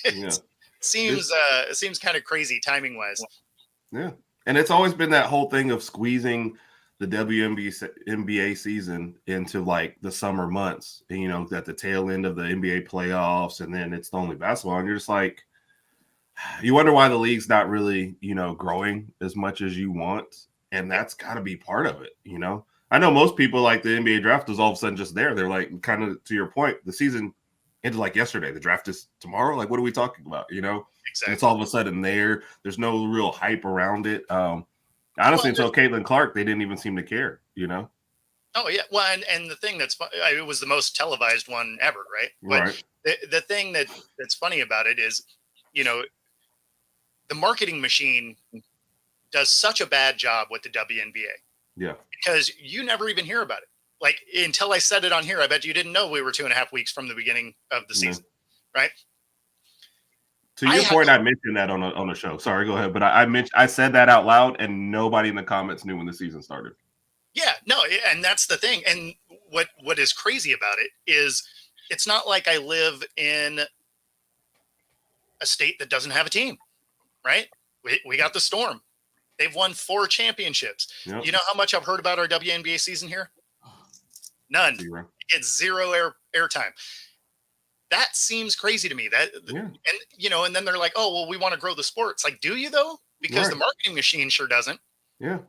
it seems kind of crazy timing wise. Yeah. And it's always been that whole thing of squeezing the WNBA season into like the summer months, and, at the tail end of the NBA playoffs. And then it's the only basketball. And you're just like, you wonder why the league's not really, growing as much as you want. And that's got to be part of it, I know most people like the NBA draft is all of a sudden just there. They're like, kind of to your point, the season ended like yesterday. The draft is tomorrow. Like, what are we talking about? Exactly. And it's all of a sudden there's no real hype around it. Honestly, until Caitlin Clark, they didn't even seem to care, Oh yeah. Well, and the thing that's it was the most televised one ever. Right. But the thing that's funny about it is, the marketing machine does such a bad job with the WNBA. Yeah. Because you never even hear about it. Like until I said it on here, I bet you didn't know we were 2.5 weeks from the beginning of the season. Right. To your point, I mentioned that on a show. Sorry, go ahead. But I said that out loud and nobody in the comments knew when the season started. Yeah, no. And that's the thing. And what is crazy about it is it's not like I live in a state that doesn't have a team, right? We got the Storm. They've won 4 championships. Yep. You know how much I've heard about our WNBA season here? None. Zero. It's zero airtime. That seems crazy to me. And then they're like, oh, well, we want to grow the sport. It's like, do you though? Because the marketing machine sure doesn't. Yeah.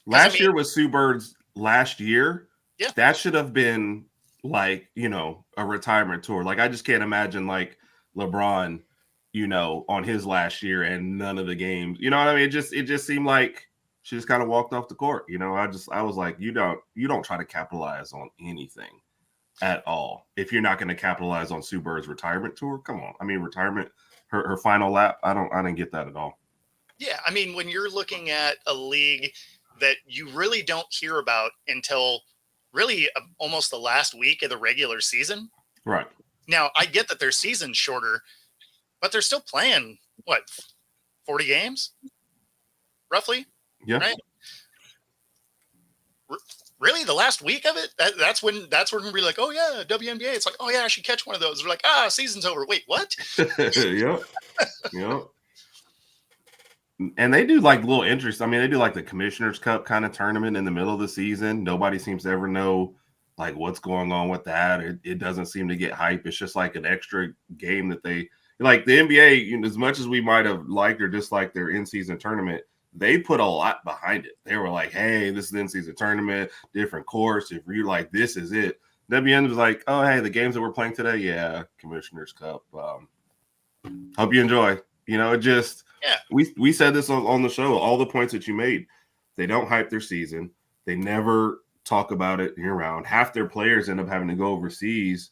Last year was Sue Bird's last year. Yeah. That should have been like, a retirement tour. Like, I just can't imagine like LeBron, on his last year and none of the games, you know what I mean? It just seemed like she just kind of walked off the court. I was like, you don't try to capitalize on anything at all. If you're not going to capitalize on Sue Bird's retirement tour, come on. I mean, retirement, her final lap. I didn't get that at all. Yeah. I mean, when you're looking at a league that you really don't hear about until really almost the last week of the regular season. Right. Now I get that their season's shorter, but they're still playing 40 games, roughly. Yeah. Right. Really, the last week of it? That's when we're like, oh yeah, WNBA. It's like, oh yeah, I should catch one of those. We're like, season's over. Wait, what? Yep. Yep. And they do like little interest. I mean, they do like the Commissioner's Cup kind of tournament in the middle of the season. Nobody seems to ever know like what's going on with that. It doesn't seem to get hype. It's just like an extra game that they like. The NBA, you know, as much as we might have liked or disliked their in-season tournament, they put a lot behind it. They were like, hey, this is the in-season tournament, different course. If you like, this is it. WN was like, oh, hey, the games that we're playing today, yeah, Commissioner's Cup. Hope you enjoy. You know, it just we said this on the show. All the points that you made, they don't hype their season. They never talk about it year round. Half their players end up having to go overseas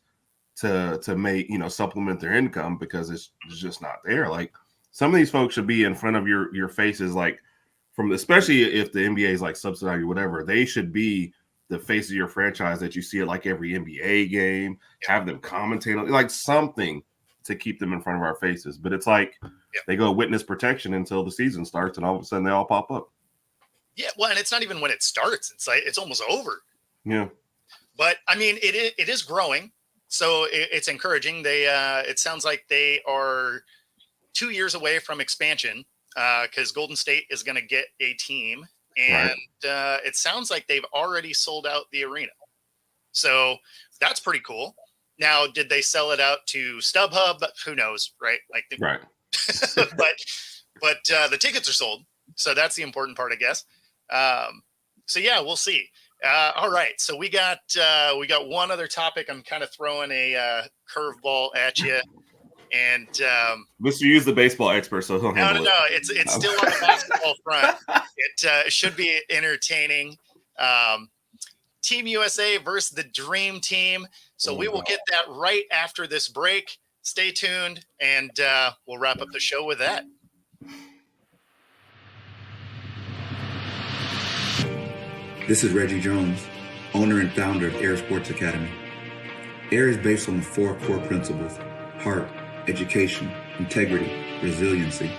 to make, you know, supplement their income because it's just not there. Like some of these folks should be in front of your faces, like from especially if the NBA is like subsidized or whatever. They should be the face of your franchise that you see at like every NBA game. Have them commentate on like something to keep them in front of our faces. But it's like they go witness protection until the season starts, and all of a sudden they all pop up. Yeah, well, and it's not even when it starts. It's like it's almost over. Yeah. But I mean, it is growing, so it's encouraging. They it sounds like they are 2 years away from expansion because Golden State is going to get a team, and it sounds like they've already sold out the arena. So that's pretty cool. Now, did they sell it out to StubHub? Who knows, right? Like, right. but the tickets are sold, so that's the important part, I guess. So yeah, we'll see. All right, so we got one other topic. I'm kind of throwing a curveball at you, and Mr. U's the baseball expert, so he'll handle it. No, it's still on the basketball front. It should be entertaining. Team USA versus the Dream Team. So we will get that right after this break. Stay tuned, and we'll wrap up the show with that. This is Reggie Jones, owner and founder of Air Sports Academy. Air is based on 4 core principles: heart, education, integrity, resiliency.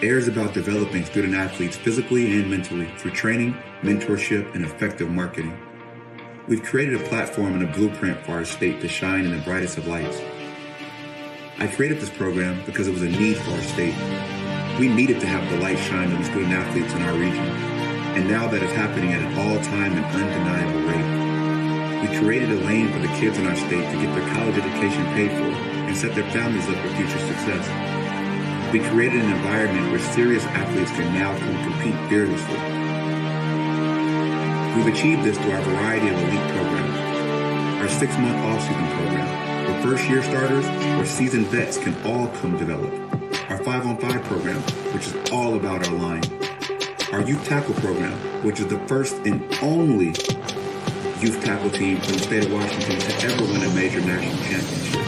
Air is about developing student athletes physically and mentally through training, mentorship, and effective marketing. We've created a platform and a blueprint for our state to shine in the brightest of lights. I created this program because it was a need for our state. We needed to have the light shine on the student athletes in our region, and now that is happening at an all-time and undeniable rate. We created a lane for the kids in our state to get their college education paid for and set their families up for future success. We created an environment where serious athletes can now come compete fearlessly. We've achieved this through our variety of elite programs. Our 6-month off-season program, where first-year starters or seasoned vets can all come develop. Our 5-on-5 program, which is all about our line. Our youth tackle program, which is the first and only youth tackle team from the state of Washington to ever win a major national championship.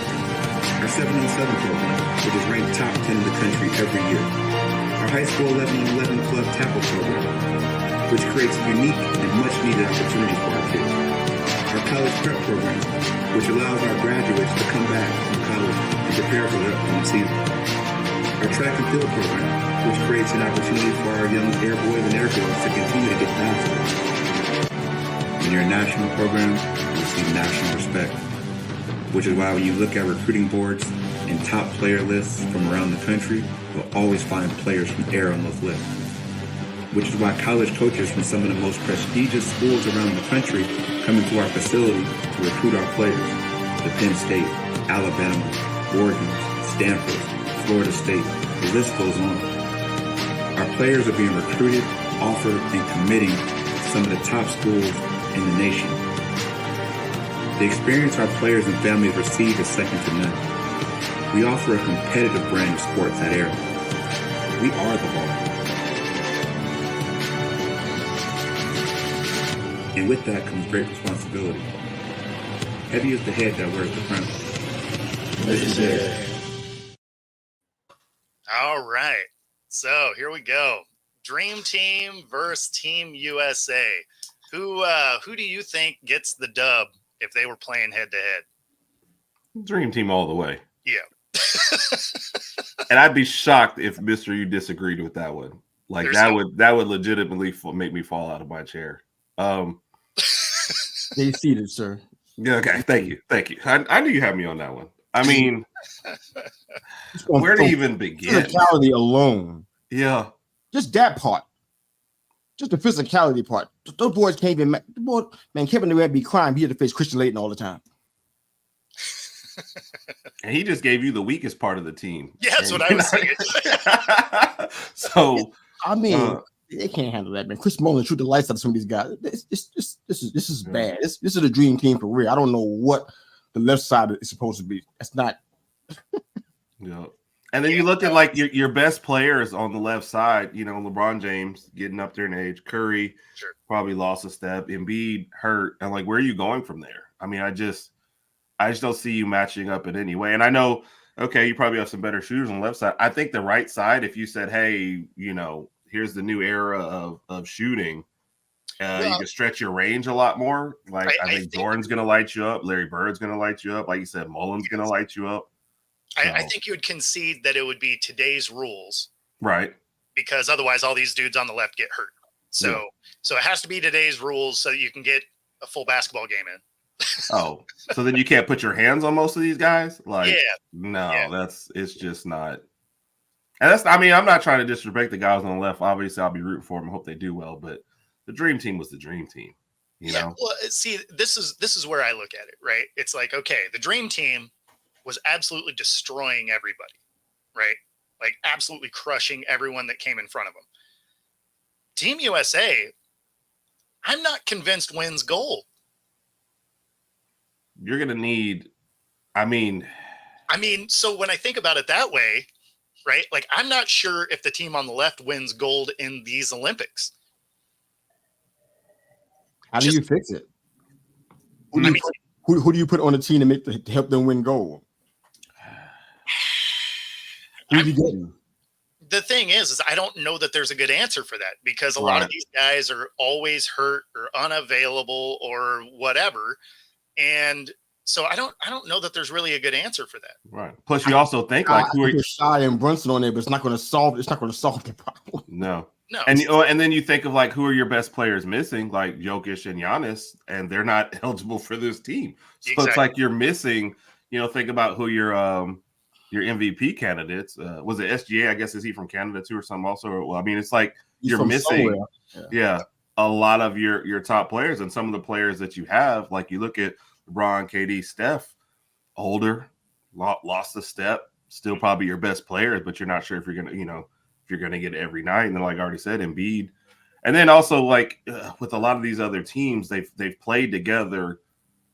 Our 7-on-7 program, which is ranked top 10 in the country every year. Our high school 11-on-11 club tackle program, which creates a unique and much-needed opportunity for our kids. Our college prep program, which allows our graduates to come back from college and prepare for their upcoming season. Our track and field program, which creates an opportunity for our young air boys and air girls to continue to get faster. When you're a national program, you receive national respect, which is why when you look at recruiting boards and top player lists from around the country, you'll always find players from Air on those lists. Which is why college coaches from some of the most prestigious schools around the country come into our facility to recruit our players. The Penn State, Alabama, Oregon, Stanford, Florida State, the list goes on. Our players are being recruited, offered, and committing to some of the top schools in the nation. The experience our players and families receive is second to none. We offer a competitive brand of sports at Air. We are the ball. And with that comes great responsibility. Heavy is the head that wears the crown. This is Air. All right. So here we go. Dream Team versus Team USA. Who do you think gets the dub if they were playing head to head? Dream Team all the way. Yeah. And I'd be shocked if Mr. U disagreed with that one. Like that would legitimately make me fall out of my chair. Stay seated, sir. Yeah, okay, thank you. I knew you had me on that one. I mean, where to even begin? Physicality alone. Yeah. Just that part. Just the physicality part. Those boys can't even. Man, Kevin Durant be crying. He had to face Christian Laettner all the time. And he just gave you the weakest part of the team. Yeah, that's what I was saying. So I mean, they can't handle that, man. Chris Mullin shoot the lights out of some of these guys. This is bad. This is a dream team for real. I don't know what the left side is supposed to be. That's not. Yeah. And then you look at like your best players on the left side, you know, LeBron James getting up there in age, Curry probably lost a step, Embiid hurt, and like where are you going from there? I mean, I just don't see you matching up in any way. And I know, okay, you probably have some better shooters on the left side. I think the right side, if you said, hey, you know, here's the new era of shooting, you can stretch your range a lot more. Like I think Jordan's going to light you up, Larry Bird's going to light you up, like you said, Mullen's going to light you up. I think you would concede that it would be today's rules, right? Because otherwise, all these dudes on the left get hurt. So it has to be today's rules so you can get a full basketball game in. Oh, so then you can't put your hands on most of these guys? Like, yeah. It's just not. And that's, I mean, I'm not trying to disrespect the guys on the left. Obviously, I'll be rooting for them. I hope they do well. But the dream team was the dream team. You know. Well, see, this is where I look at it. Right? It's like, okay, the dream team was absolutely destroying everybody, right? Like absolutely crushing everyone that came in front of them. Team USA, I'm not convinced wins gold. You're going to need, I mean, so when I think about it that way, right? Like I'm not sure if the team on the left wins gold in these Olympics. How do you fix it? Who do you put on the team to help them win gold? The thing is I don't know that there's a good answer for that because a lot of these guys are always hurt or unavailable or whatever. And so I don't know that there's really a good answer for that. Right. Plus you also think like who are Shai and Brunson on there, but it's not going to solve the problem. No. And then you think of like who are your best players missing, like Jokic and Giannis, and they're not eligible for this team. So It's like you're missing, you know, think about who your MVP candidates. Was it SGA? I guess is he from Canada too or something also? Well, I mean, it's like you're missing a lot of your top players and some of the players that you have. Like you look at LeBron, KD, Steph, older, lost a step, still probably your best players, but you're not sure if you're gonna, you know, if you're gonna get it every night. And then, like I already said, Embiid, and then also like with a lot of these other teams, they've played together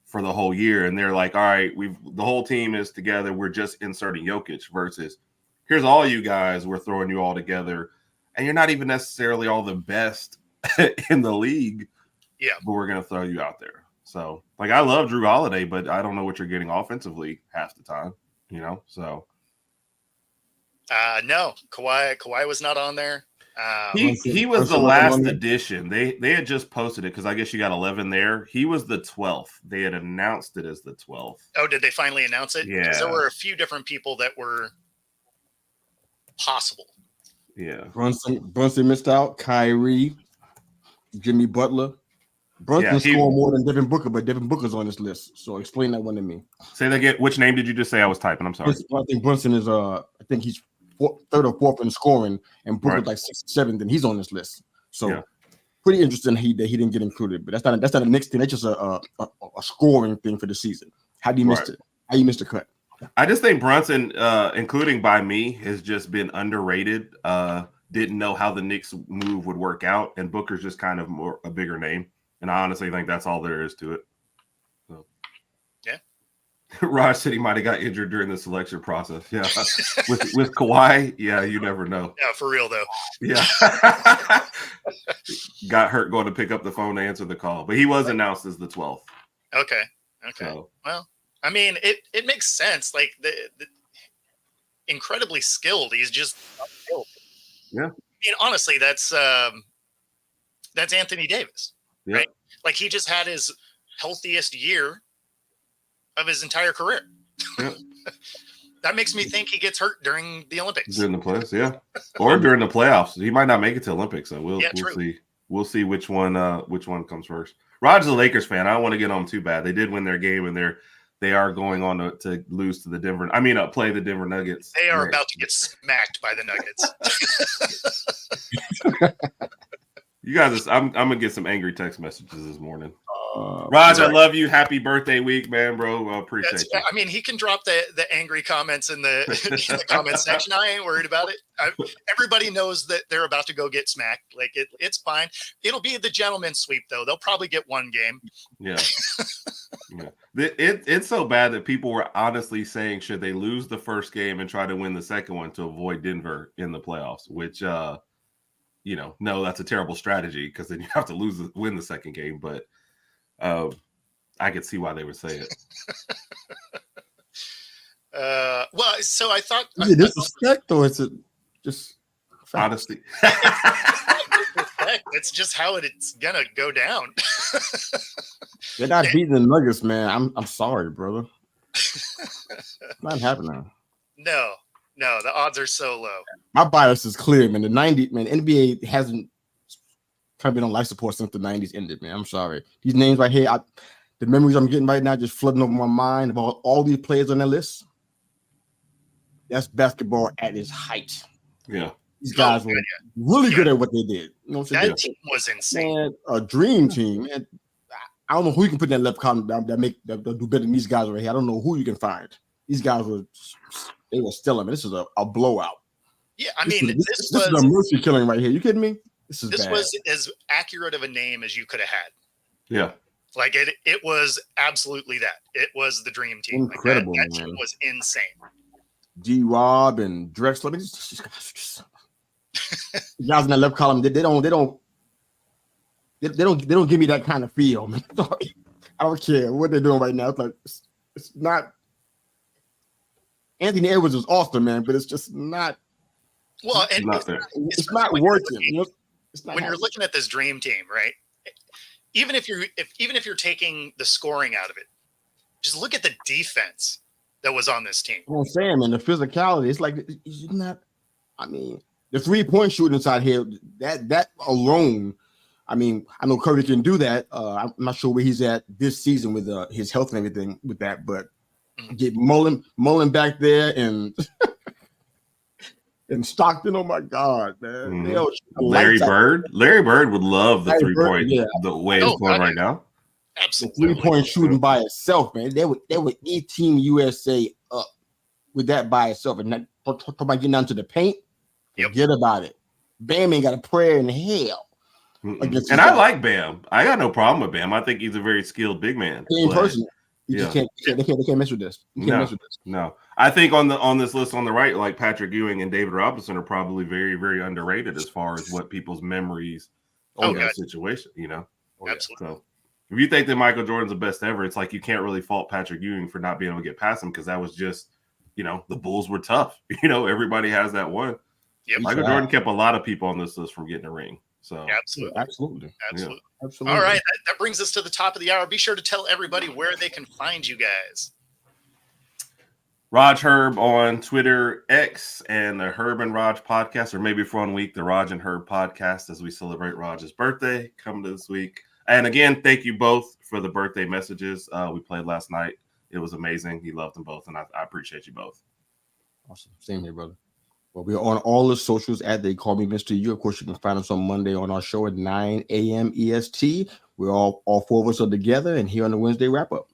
for the whole year, and they're like, all right, the whole team is together. We're just inserting Jokic versus here's all you guys. We're throwing you all together, and you're not even necessarily all the best in the league. Yeah, but we're gonna throw you out there. So, like, I love Drew Holiday, but I don't know what you're getting offensively half the time. You know, so no, Kawhi was not on there. He was the last addition. They had just posted it because I guess you got 11 there. He was the 12th. They had announced it as the 12th. Oh, did they finally announce it? Yeah. Because there were a few different people that were possible. Yeah. Brunson missed out. Kyrie, Jimmy Butler. Brunson scored more than Devin Booker, but Devin Booker's on this list. So explain that one to me. Say that again. Which name did you just say? I was typing. I'm sorry. I think Brunson is I think he's third or fourth in scoring, and Booker's like 6th, 7th, and he's on this list. So pretty interesting that he didn't get included. But that's not a Knicks thing. That's just a scoring thing for the season. How do you miss it? How you missed the cut? I just think Brunson, including by me, has just been underrated. Didn't know how the Knicks move would work out, and Booker's just kind of a bigger name. And I honestly think that's all there is to it. So. Yeah. Raj said he might have got injured during the selection process. Yeah. with Kawhi, yeah, you never know. Yeah, for real though. Yeah. Got hurt going to pick up the phone to answer the call. But he was announced as the 12th. Okay. So. Well, I mean, it makes sense. Like the incredibly skilled. He's just skilled. Yeah. I mean, honestly, that's Anthony Davis. Yeah. Right? Like he just had his healthiest year of his entire career. Yeah. That makes me think he gets hurt during the Olympics. During the playoffs, yeah. Or during the playoffs. He might not make it to Olympics, so we'll see. We'll see which one comes first. Roger's a Lakers fan. I don't want to get on him too bad. They did win their game, and they're they are going on to lose to the Denver. Play the Denver Nuggets. They are about to get smacked by the Nuggets. You guys, I'm gonna get some angry text messages this morning. Raj, I love you. Happy birthday week, man, bro. I appreciate you. I mean, he can drop the angry comments in the, in the comment section. I ain't worried about it. Everybody knows that they're about to go get smacked. Like it's fine. It'll be the gentleman's sweep, though. They'll probably get one game. Yeah. Yeah. It's so bad that people were honestly saying, should they lose the first game and try to win the second one to avoid Denver in the playoffs? Which, no, that's a terrible strategy because then you have to win the second game. But I could see why they would say it. Well, so I thought. Is it disrespect or is it just honesty? It's just how it's gonna go down. They're not beating the Nuggets, man. I'm sorry, brother. It's not happening. No, the odds are so low. My bias is clear, man. The 90s, man, NBA hasn't kind of been on life support since the 90s ended, man. I'm sorry. These names right here, the memories I'm getting right now just flooding over my mind about all these players on that list. That's basketball at its height. Yeah. These guys were really good at what they did. You know what I'm saying? That team was insane. Man, a dream team. Man, I don't know who you can put in that left column that do better than these guys right here. I don't know who you can find. These guys were stellar. Man, this is a blowout. Yeah, I mean, this is a mercy killing right here. You kidding me? This was as accurate of a name as you could have had. Yeah. Like it was absolutely that. It was the dream team. Incredible, that team was insane. D-Rob and Drexler. I mean, guys in that left column, they don't give me that kind of feel, man. I don't care what they're doing right now. It's like it's not. Anthony Edwards is awesome, man, but it's just not. Well, and it's not working. It's not when you're looking at this dream team, right? Even if you're taking the scoring out of it, just look at the defense that was on this team. I'm saying, man, the physicality. It's like it's not. I mean, the 3-point shooting inside here, that alone. I mean, I know Curry can do that. I'm not sure where he's at this season with his health and everything with that, but get Mullen back there and and Stockton. Oh my God, man! Larry Bird would love the 3-point. The way it's going right now. Absolutely, the 3-point shooting by itself, man. They would eat Team USA up with that by itself, and talk about getting down to the paint. Forget about it. Bam ain't got a prayer in hell. And I like Bam. I got no problem with Bam. I think he's a very skilled big man. In person, they can't mess with this. No. I think on this list on the right, like Patrick Ewing and David Robinson are probably very, very underrated as far as what people's memories of that situation. Absolutely. So if you think that Michael Jordan's the best ever, it's like you can't really fault Patrick Ewing for not being able to get past him because that was just, the Bulls were tough. Everybody has that one. Yep. Michael Jordan kept a lot of people on this list from getting a ring. So absolutely. Yeah. All right, that brings us to the top of the hour. Be sure to tell everybody where they can find you guys. Raj Herb on Twitter, X, and the Herb and Raj podcast, or maybe for 1 week, the Raj and Herb podcast as we celebrate Raj's birthday coming to this week. And again, thank you both for the birthday messages. We played last night. It was amazing. He loved them both, and I appreciate you both. Awesome. Same here, brother. Well, we're on all the socials at They Call Me Mr. U. Of course, you can find us on Monday on our show at 9 a.m. EST. We're all 4 of us are together and here on the Wednesday wrap-up.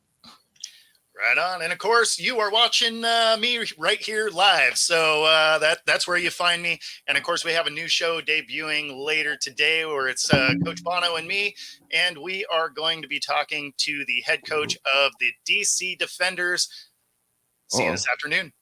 Right on. And, of course, you are watching me right here live. So that's where you find me. And, of course, we have a new show debuting later today where it's Coach Bono and me. And we are going to be talking to the head coach of the DC Defenders. See you this afternoon.